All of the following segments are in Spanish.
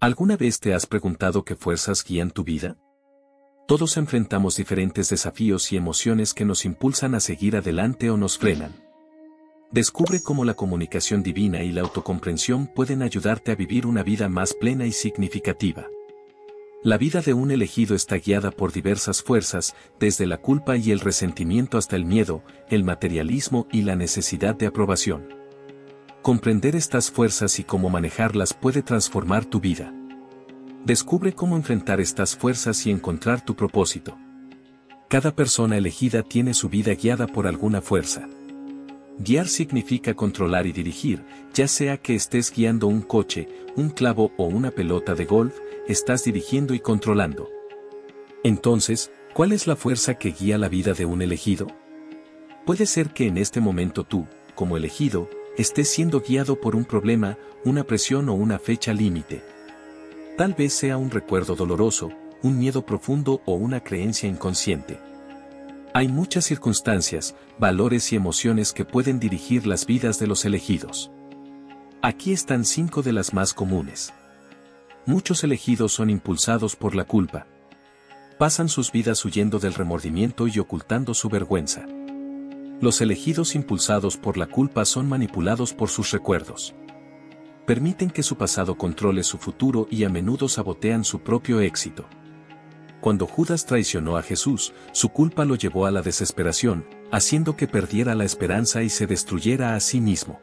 ¿Alguna vez te has preguntado qué fuerzas guían tu vida? Todos enfrentamos diferentes desafíos y emociones que nos impulsan a seguir adelante o nos frenan. Descubre cómo la comunicación divina y la autocomprensión pueden ayudarte a vivir una vida más plena y significativa. La vida de un elegido está guiada por diversas fuerzas, desde la culpa y el resentimiento hasta el miedo, el materialismo y la necesidad de aprobación. Comprender estas fuerzas y cómo manejarlas puede transformar tu vida. Descubre cómo enfrentar estas fuerzas y encontrar tu propósito. Cada persona elegida tiene su vida guiada por alguna fuerza. Guiar significa controlar y dirigir, ya sea que estés guiando un coche, un clavo o una pelota de golf, estás dirigiendo y controlando. Entonces, ¿cuál es la fuerza que guía la vida de un elegido? Puede ser que en este momento tú, como elegido, estés siendo guiado por un problema, una presión o una fecha límite. Tal vez sea un recuerdo doloroso, un miedo profundo o una creencia inconsciente. Hay muchas circunstancias, valores y emociones que pueden dirigir las vidas de los elegidos. Aquí están 5 de las más comunes. Muchos elegidos son impulsados por la culpa. Pasan sus vidas huyendo del remordimiento y ocultando su vergüenza. Los elegidos impulsados por la culpa son manipulados por sus recuerdos. Permiten que su pasado controle su futuro y a menudo sabotean su propio éxito. Cuando Judas traicionó a Jesús, su culpa lo llevó a la desesperación, haciendo que perdiera la esperanza y se destruyera a sí mismo.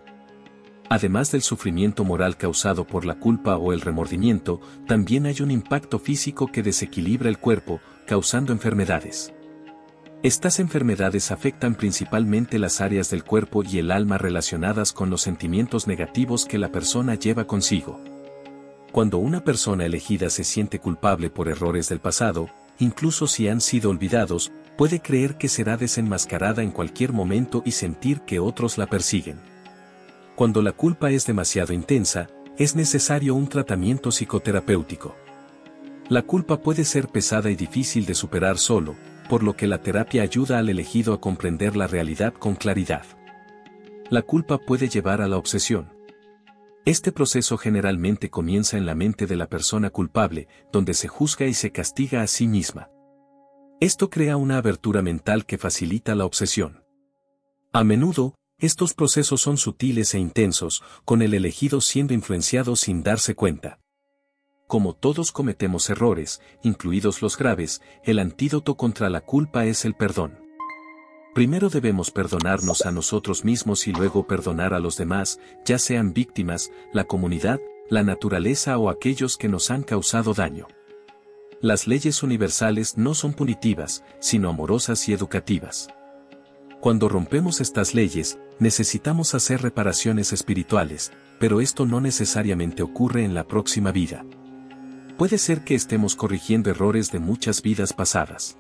Además del sufrimiento moral causado por la culpa o el remordimiento, también hay un impacto físico que desequilibra el cuerpo, causando enfermedades. Estas enfermedades afectan principalmente las áreas del cuerpo y el alma relacionadas con los sentimientos negativos que la persona lleva consigo. Cuando una persona elegida se siente culpable por errores del pasado, incluso si han sido olvidados, puede creer que será desenmascarada en cualquier momento y sentir que otros la persiguen. Cuando la culpa es demasiado intensa, es necesario un tratamiento psicoterapéutico. La culpa puede ser pesada y difícil de superar solo, por lo que la terapia ayuda al elegido a comprender la realidad con claridad. La culpa puede llevar a la obsesión. Este proceso generalmente comienza en la mente de la persona culpable, donde se juzga y se castiga a sí misma. Esto crea una abertura mental que facilita la obsesión. A menudo, estos procesos son sutiles e intensos, con el elegido siendo influenciado sin darse cuenta. Como todos cometemos errores, incluidos los graves, el antídoto contra la culpa es el perdón. Primero debemos perdonarnos a nosotros mismos y luego perdonar a los demás, ya sean víctimas, la comunidad, la naturaleza o aquellos que nos han causado daño. Las leyes universales no son punitivas, sino amorosas y educativas. Cuando rompemos estas leyes, necesitamos hacer reparaciones espirituales, pero esto no necesariamente ocurre en la próxima vida. Puede ser que estemos corrigiendo errores de muchas vidas pasadas.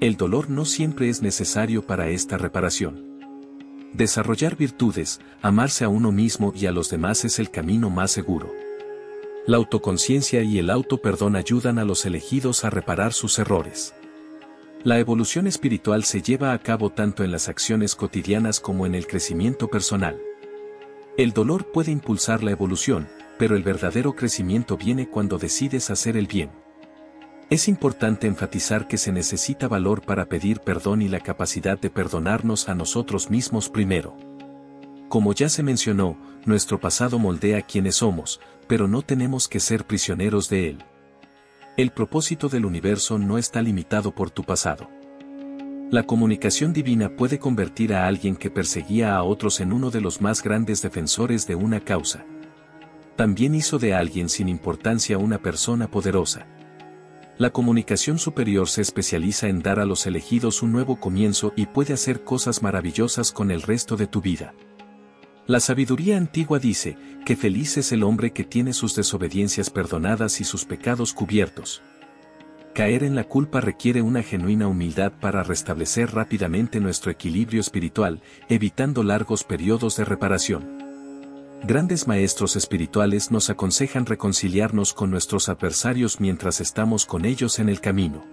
El dolor no siempre es necesario para esta reparación. Desarrollar virtudes, amarse a uno mismo y a los demás es el camino más seguro. La autoconciencia y el autoperdón ayudan a los elegidos a reparar sus errores. La evolución espiritual se lleva a cabo tanto en las acciones cotidianas como en el crecimiento personal. El dolor puede impulsar la evolución, pero el verdadero crecimiento viene cuando decides hacer el bien. Es importante enfatizar que se necesita valor para pedir perdón y la capacidad de perdonarnos a nosotros mismos primero. Como ya se mencionó, nuestro pasado moldea quienes somos, pero no tenemos que ser prisioneros de él. El propósito del universo no está limitado por tu pasado. La comunicación divina puede convertir a alguien que perseguía a otros en uno de los más grandes defensores de una causa. También hizo de alguien sin importancia una persona poderosa. La comunicación superior se especializa en dar a los elegidos un nuevo comienzo y puede hacer cosas maravillosas con el resto de tu vida. La sabiduría antigua dice, que feliz es el hombre que tiene sus desobediencias perdonadas y sus pecados cubiertos. Caer en la culpa requiere una genuina humildad para restablecer rápidamente nuestro equilibrio espiritual, evitando largos periodos de reparación. Grandes maestros espirituales nos aconsejan reconciliarnos con nuestros adversarios mientras estamos con ellos en el camino.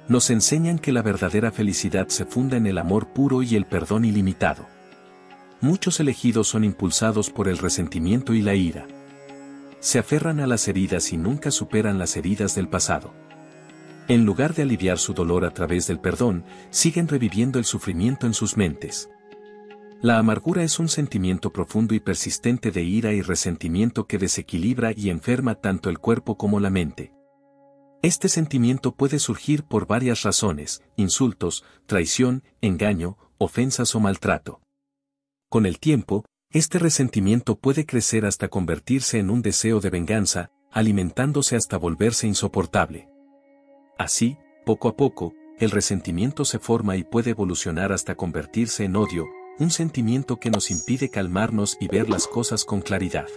Nos enseñan que la verdadera felicidad se funda en el amor puro y el perdón ilimitado. Muchos elegidos son impulsados por el resentimiento y la ira. se aferran a las heridas y nunca superan las heridas del pasado. En lugar de aliviar su dolor a través del perdón, siguen reviviendo el sufrimiento en sus mentes. La amargura es un sentimiento profundo y persistente de ira y resentimiento que desequilibra y enferma tanto el cuerpo como la mente. Este sentimiento puede surgir por varias razones: insultos, traición, engaño, ofensas o maltrato. Con el tiempo, este resentimiento puede crecer hasta convertirse en un deseo de venganza, alimentándose hasta volverse insoportable. Así, poco a poco, el resentimiento se forma y puede evolucionar hasta convertirse en odio, un sentimiento que nos impide calmarnos y ver las cosas con claridad.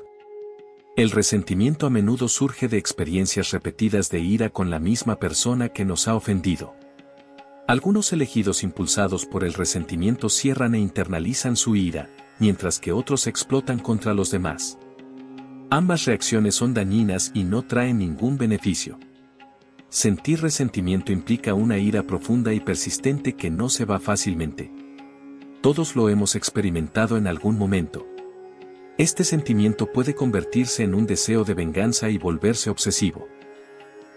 El resentimiento a menudo surge de experiencias repetidas de ira con la misma persona que nos ha ofendido. Algunos elegidos impulsados por el resentimiento cierran e internalizan su ira, mientras que otros explotan contra los demás. Ambas reacciones son dañinas y no traen ningún beneficio. Sentir resentimiento implica una ira profunda y persistente que no se va fácilmente. Todos lo hemos experimentado en algún momento. Este sentimiento puede convertirse en un deseo de venganza y volverse obsesivo.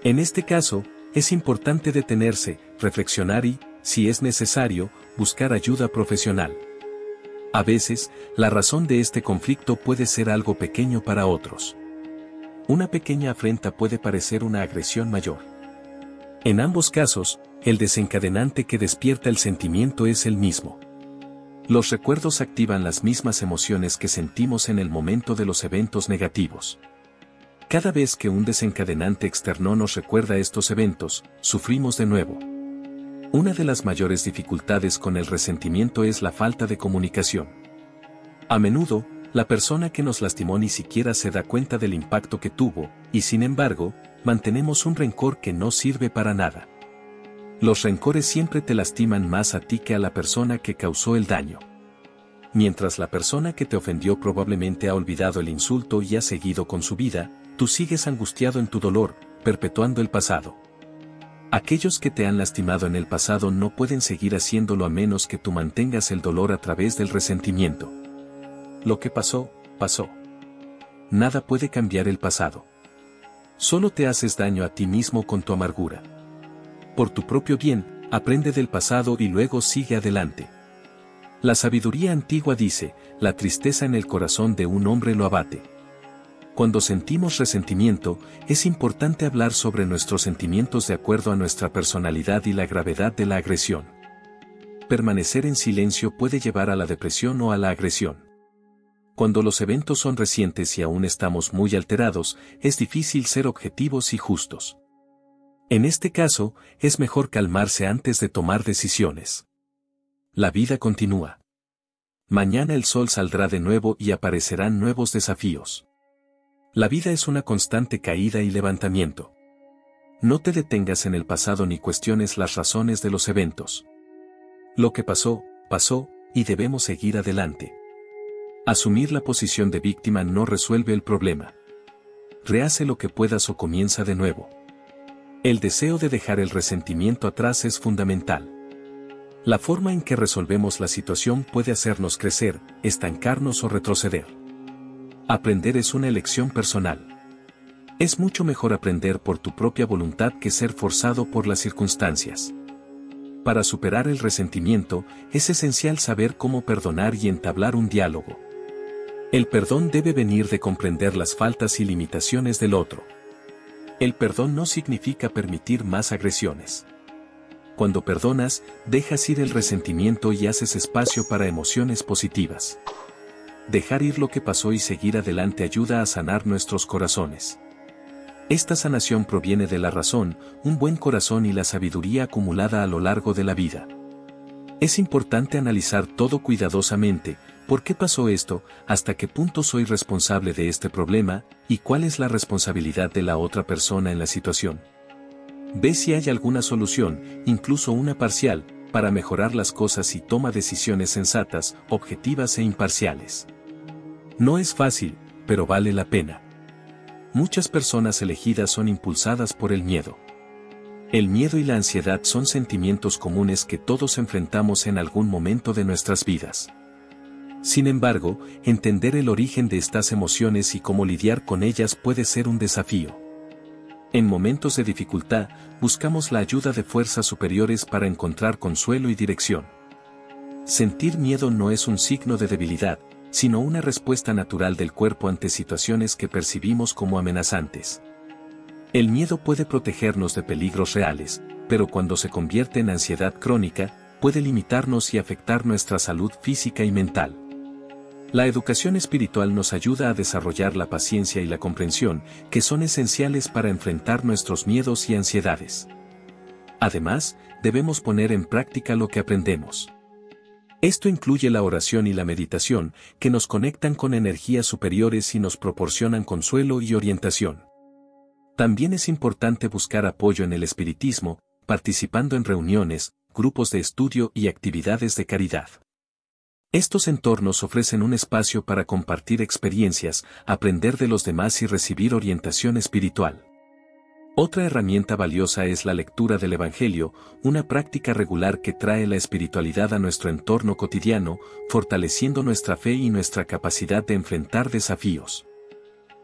En este caso, es importante detenerse, reflexionar y, si es necesario, buscar ayuda profesional. A veces, la razón de este conflicto puede ser algo pequeño para otros. Una pequeña afrenta puede parecer una agresión mayor. En ambos casos, el desencadenante que despierta el sentimiento es el mismo. Los recuerdos activan las mismas emociones que sentimos en el momento de los eventos negativos. Cada vez que un desencadenante externo nos recuerda estos eventos, sufrimos de nuevo. Una de las mayores dificultades con el resentimiento es la falta de comunicación. A menudo, la persona que nos lastimó ni siquiera se da cuenta del impacto que tuvo, y sin embargo, mantenemos un rencor que no sirve para nada. Los rencores siempre te lastiman más a ti que a la persona que causó el daño. Mientras la persona que te ofendió probablemente ha olvidado el insulto y ha seguido con su vida, tú sigues angustiado en tu dolor, perpetuando el pasado. Aquellos que te han lastimado en el pasado no pueden seguir haciéndolo a menos que tú mantengas el dolor a través del resentimiento. Lo que pasó, pasó. Nada puede cambiar el pasado. Solo te haces daño a ti mismo con tu amargura. Por tu propio bien, aprende del pasado y luego sigue adelante. La sabiduría antigua dice: la tristeza en el corazón de un hombre lo abate. Cuando sentimos resentimiento, es importante hablar sobre nuestros sentimientos de acuerdo a nuestra personalidad y la gravedad de la agresión. Permanecer en silencio puede llevar a la depresión o a la agresión. Cuando los eventos son recientes y aún estamos muy alterados, es difícil ser objetivos y justos. En este caso, es mejor calmarse antes de tomar decisiones. La vida continúa. Mañana el sol saldrá de nuevo y aparecerán nuevos desafíos. La vida es una constante caída y levantamiento. No te detengas en el pasado ni cuestiones las razones de los eventos. Lo que pasó, pasó, y debemos seguir adelante. Asumir la posición de víctima no resuelve el problema. Rehace lo que puedas o comienza de nuevo. El deseo de dejar el resentimiento atrás es fundamental. La forma en que resolvemos la situación puede hacernos crecer, estancarnos o retroceder. Aprender es una elección personal. Es mucho mejor aprender por tu propia voluntad que ser forzado por las circunstancias. Para superar el resentimiento, es esencial saber cómo perdonar y entablar un diálogo. El perdón debe venir de comprender las faltas y limitaciones del otro. El perdón no significa permitir más agresiones. Cuando perdonas, dejas ir el resentimiento y haces espacio para emociones positivas. Dejar ir lo que pasó y seguir adelante ayuda a sanar nuestros corazones. Esta sanación proviene de la razón, un buen corazón y la sabiduría acumulada a lo largo de la vida. Es importante analizar todo cuidadosamente: ¿por qué pasó esto? ¿Hasta qué punto soy responsable de este problema? ¿Y cuál es la responsabilidad de la otra persona en la situación? Ve si hay alguna solución, incluso una parcial, para mejorar las cosas y toma decisiones sensatas, objetivas e imparciales. No es fácil, pero vale la pena. Muchas personas elegidas son impulsadas por el miedo. El miedo y la ansiedad son sentimientos comunes que todos enfrentamos en algún momento de nuestras vidas. Sin embargo, entender el origen de estas emociones y cómo lidiar con ellas puede ser un desafío. En momentos de dificultad, buscamos la ayuda de fuerzas superiores para encontrar consuelo y dirección. Sentir miedo no es un signo de debilidad, sino una respuesta natural del cuerpo ante situaciones que percibimos como amenazantes. El miedo puede protegernos de peligros reales, pero cuando se convierte en ansiedad crónica, puede limitarnos y afectar nuestra salud física y mental. La educación espiritual nos ayuda a desarrollar la paciencia y la comprensión, que son esenciales para enfrentar nuestros miedos y ansiedades. Además, debemos poner en práctica lo que aprendemos. Esto incluye la oración y la meditación, que nos conectan con energías superiores y nos proporcionan consuelo y orientación. También es importante buscar apoyo en el espiritismo, participando en reuniones, grupos de estudio y actividades de caridad. Estos entornos ofrecen un espacio para compartir experiencias, aprender de los demás y recibir orientación espiritual. Otra herramienta valiosa es la lectura del Evangelio, una práctica regular que trae la espiritualidad a nuestro entorno cotidiano, fortaleciendo nuestra fe y nuestra capacidad de enfrentar desafíos.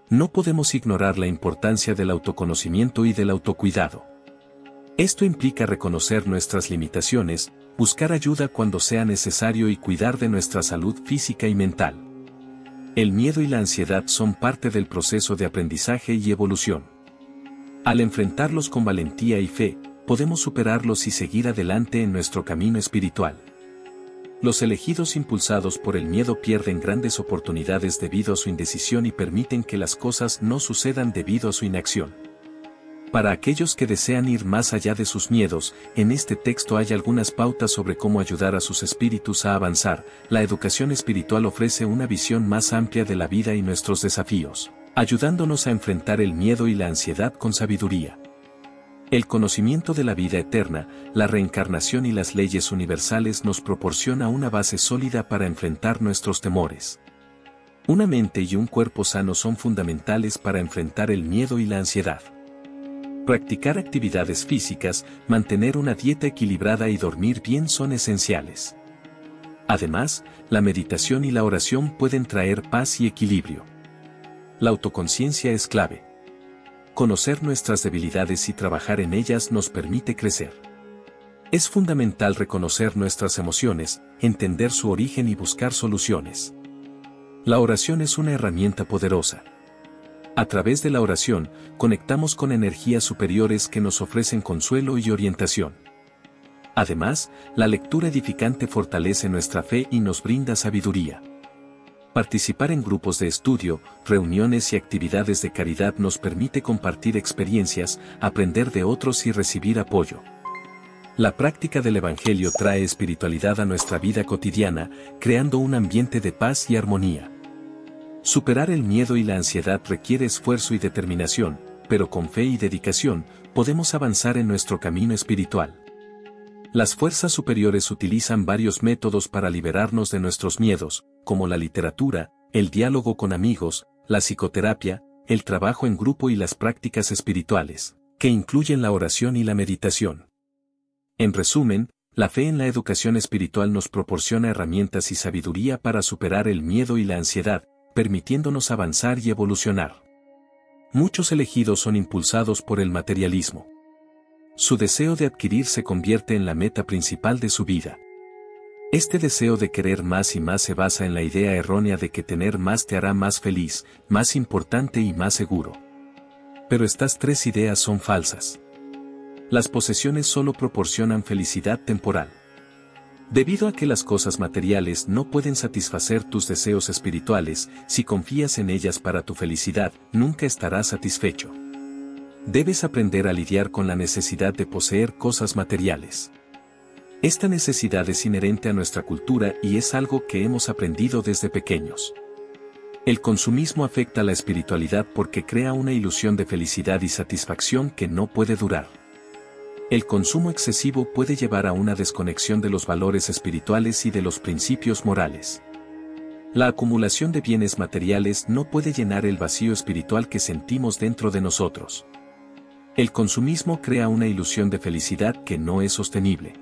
No podemos ignorar la importancia del autoconocimiento y del autocuidado. Esto implica reconocer nuestras limitaciones, buscar ayuda cuando sea necesario y cuidar de nuestra salud física y mental. El miedo y la ansiedad son parte del proceso de aprendizaje y evolución. Al enfrentarlos con valentía y fe, podemos superarlos y seguir adelante en nuestro camino espiritual. Los elegidos impulsados por el miedo pierden grandes oportunidades debido a su indecisión y permiten que las cosas no sucedan debido a su inacción. Para aquellos que desean ir más allá de sus miedos, en este texto hay algunas pautas sobre cómo ayudar a sus espíritus a avanzar. La educación espiritual ofrece una visión más amplia de la vida y nuestros desafíos, ayudándonos a enfrentar el miedo y la ansiedad con sabiduría. El conocimiento de la vida eterna, la reencarnación y las leyes universales nos proporciona una base sólida para enfrentar nuestros temores. Una mente y un cuerpo sano son fundamentales para enfrentar el miedo y la ansiedad. Practicar actividades físicas, mantener una dieta equilibrada y dormir bien son esenciales. Además, la meditación y la oración pueden traer paz y equilibrio. La autoconciencia es clave. Conocer nuestras debilidades y trabajar en ellas nos permite crecer. Es fundamental reconocer nuestras emociones, entender su origen y buscar soluciones. La oración es una herramienta poderosa. A través de la oración, conectamos con energías superiores que nos ofrecen consuelo y orientación. Además, la lectura edificante fortalece nuestra fe y nos brinda sabiduría. Participar en grupos de estudio, reuniones y actividades de caridad nos permite compartir experiencias, aprender de otros y recibir apoyo. La práctica del Evangelio trae espiritualidad a nuestra vida cotidiana, creando un ambiente de paz y armonía. Superar el miedo y la ansiedad requiere esfuerzo y determinación, pero con fe y dedicación, podemos avanzar en nuestro camino espiritual. Las fuerzas superiores utilizan varios métodos para liberarnos de nuestros miedos, como la literatura, el diálogo con amigos, la psicoterapia, el trabajo en grupo y las prácticas espirituales, que incluyen la oración y la meditación. En resumen, la fe en la educación espiritual nos proporciona herramientas y sabiduría para superar el miedo y la ansiedad, permitiéndonos avanzar y evolucionar. Muchos elegidos son impulsados por el materialismo. Su deseo de adquirir se convierte en la meta principal de su vida. Este deseo de querer más y más se basa en la idea errónea de que tener más te hará más feliz, más importante y más seguro. Pero estas tres ideas son falsas. Las posesiones solo proporcionan felicidad temporal. Debido a que las cosas materiales no pueden satisfacer tus deseos espirituales, si confías en ellas para tu felicidad, nunca estarás satisfecho. Debes aprender a lidiar con la necesidad de poseer cosas materiales. Esta necesidad es inherente a nuestra cultura y es algo que hemos aprendido desde pequeños. El consumismo afecta la espiritualidad porque crea una ilusión de felicidad y satisfacción que no puede durar. El consumo excesivo puede llevar a una desconexión de los valores espirituales y de los principios morales. La acumulación de bienes materiales no puede llenar el vacío espiritual que sentimos dentro de nosotros. El consumismo crea una ilusión de felicidad que no es sostenible.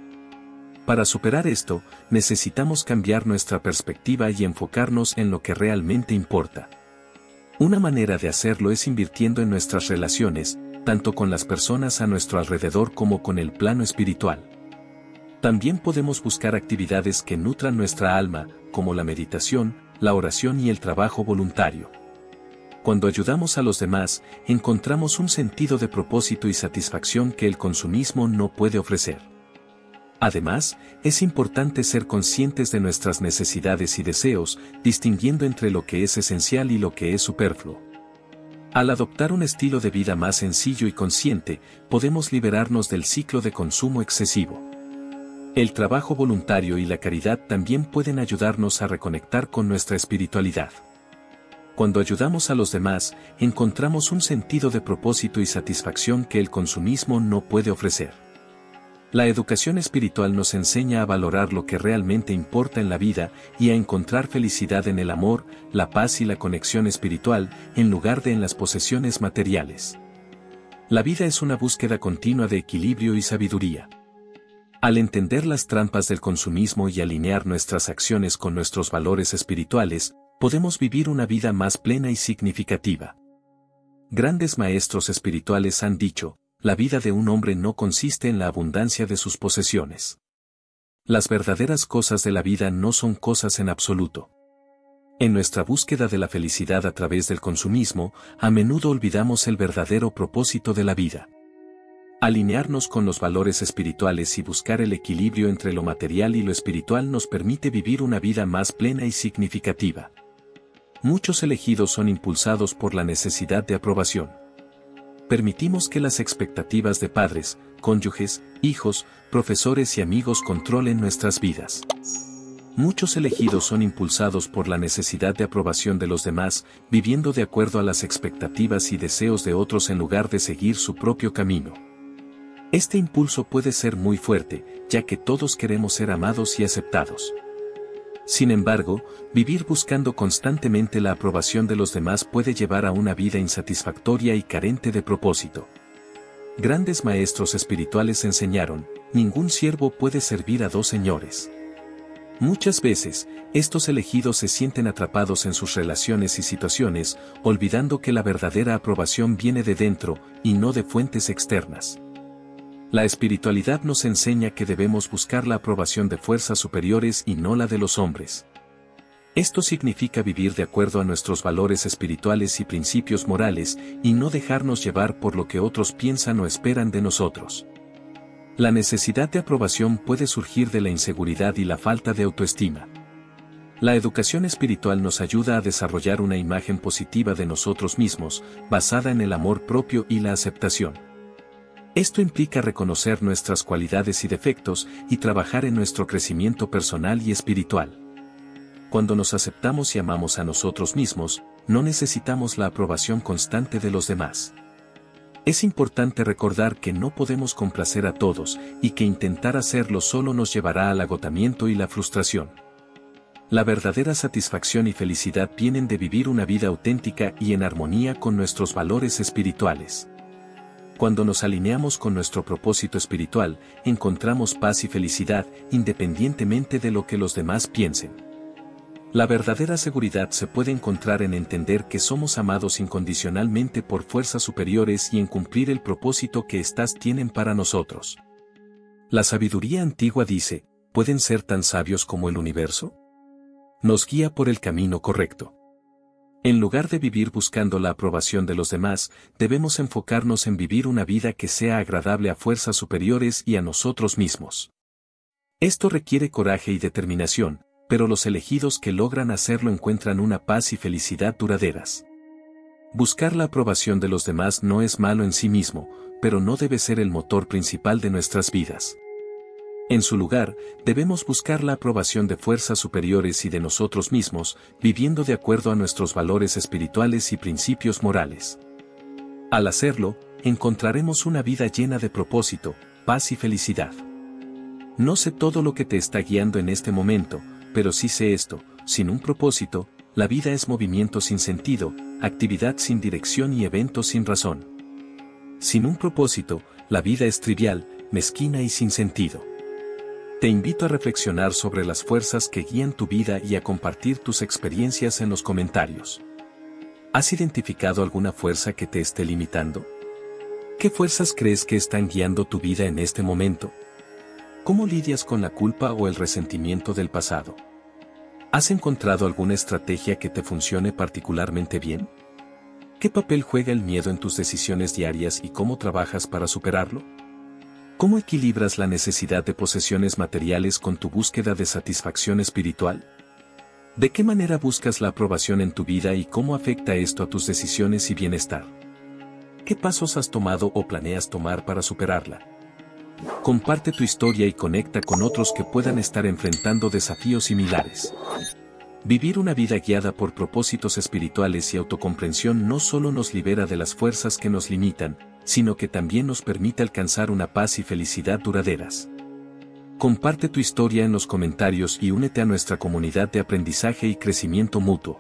Para superar esto, necesitamos cambiar nuestra perspectiva y enfocarnos en lo que realmente importa. Una manera de hacerlo es invirtiendo en nuestras relaciones, tanto con las personas a nuestro alrededor como con el plano espiritual. También podemos buscar actividades que nutran nuestra alma, como la meditación, la oración y el trabajo voluntario. Cuando ayudamos a los demás, encontramos un sentido de propósito y satisfacción que el consumismo no puede ofrecer. Además, es importante ser conscientes de nuestras necesidades y deseos, distinguiendo entre lo que es esencial y lo que es superfluo. Al adoptar un estilo de vida más sencillo y consciente, podemos liberarnos del ciclo de consumo excesivo. El trabajo voluntario y la caridad también pueden ayudarnos a reconectar con nuestra espiritualidad. Cuando ayudamos a los demás, encontramos un sentido de propósito y satisfacción que el consumismo no puede ofrecer. La educación espiritual nos enseña a valorar lo que realmente importa en la vida y a encontrar felicidad en el amor, la paz y la conexión espiritual, en lugar de en las posesiones materiales. La vida es una búsqueda continua de equilibrio y sabiduría. Al entender las trampas del consumismo y alinear nuestras acciones con nuestros valores espirituales, podemos vivir una vida más plena y significativa. Grandes maestros espirituales han dicho: la vida de un hombre no consiste en la abundancia de sus posesiones. Las verdaderas cosas de la vida no son cosas en absoluto. En nuestra búsqueda de la felicidad a través del consumismo, a menudo olvidamos el verdadero propósito de la vida. Alinearnos con los valores espirituales y buscar el equilibrio entre lo material y lo espiritual nos permite vivir una vida más plena y significativa. Muchos elegidos son impulsados por la necesidad de aprobación. Permitimos que las expectativas de padres, cónyuges, hijos, profesores y amigos controlen nuestras vidas. Muchos elegidos son impulsados por la necesidad de aprobación de los demás, viviendo de acuerdo a las expectativas y deseos de otros en lugar de seguir su propio camino. Este impulso puede ser muy fuerte, ya que todos queremos ser amados y aceptados. Sin embargo, vivir buscando constantemente la aprobación de los demás puede llevar a una vida insatisfactoria y carente de propósito. Grandes maestros espirituales enseñaron: ningún siervo puede servir a dos señores. Muchas veces, estos elegidos se sienten atrapados en sus relaciones y situaciones, olvidando que la verdadera aprobación viene de dentro, y no de fuentes externas. La espiritualidad nos enseña que debemos buscar la aprobación de fuerzas superiores y no la de los hombres. Esto significa vivir de acuerdo a nuestros valores espirituales y principios morales, y no dejarnos llevar por lo que otros piensan o esperan de nosotros. La necesidad de aprobación puede surgir de la inseguridad y la falta de autoestima. La educación espiritual nos ayuda a desarrollar una imagen positiva de nosotros mismos, basada en el amor propio y la aceptación. Esto implica reconocer nuestras cualidades y defectos y trabajar en nuestro crecimiento personal y espiritual. Cuando nos aceptamos y amamos a nosotros mismos, no necesitamos la aprobación constante de los demás. Es importante recordar que no podemos complacer a todos y que intentar hacerlo solo nos llevará al agotamiento y la frustración. La verdadera satisfacción y felicidad vienen de vivir una vida auténtica y en armonía con nuestros valores espirituales. Cuando nos alineamos con nuestro propósito espiritual, encontramos paz y felicidad, independientemente de lo que los demás piensen. La verdadera seguridad se puede encontrar en entender que somos amados incondicionalmente por fuerzas superiores y en cumplir el propósito que éstas tienen para nosotros. La sabiduría antigua dice: ¿pueden ser tan sabios como el universo? Nos guía por el camino correcto. En lugar de vivir buscando la aprobación de los demás, debemos enfocarnos en vivir una vida que sea agradable a fuerzas superiores y a nosotros mismos. Esto requiere coraje y determinación, pero los elegidos que logran hacerlo encuentran una paz y felicidad duraderas. Buscar la aprobación de los demás no es malo en sí mismo, pero no debe ser el motor principal de nuestras vidas. En su lugar, debemos buscar la aprobación de fuerzas superiores y de nosotros mismos, viviendo de acuerdo a nuestros valores espirituales y principios morales. Al hacerlo, encontraremos una vida llena de propósito, paz y felicidad. No sé todo lo que te está guiando en este momento, pero sí sé esto: sin un propósito, la vida es movimiento sin sentido, actividad sin dirección y evento sin razón. Sin un propósito, la vida es trivial, mezquina y sin sentido. Te invito a reflexionar sobre las fuerzas que guían tu vida y a compartir tus experiencias en los comentarios. ¿Has identificado alguna fuerza que te esté limitando? ¿Qué fuerzas crees que están guiando tu vida en este momento? ¿Cómo lidias con la culpa o el resentimiento del pasado? ¿Has encontrado alguna estrategia que te funcione particularmente bien? ¿Qué papel juega el miedo en tus decisiones diarias y cómo trabajas para superarlo? ¿Cómo equilibras la necesidad de posesiones materiales con tu búsqueda de satisfacción espiritual? ¿De qué manera buscas la aprobación en tu vida y cómo afecta esto a tus decisiones y bienestar? ¿Qué pasos has tomado o planeas tomar para superarla? Comparte tu historia y conecta con otros que puedan estar enfrentando desafíos similares. Vivir una vida guiada por propósitos espirituales y autocomprensión no solo nos libera de las fuerzas que nos limitan, sino que también nos permite alcanzar una paz y felicidad duraderas. Comparte tu historia en los comentarios y únete a nuestra comunidad de aprendizaje y crecimiento mutuo.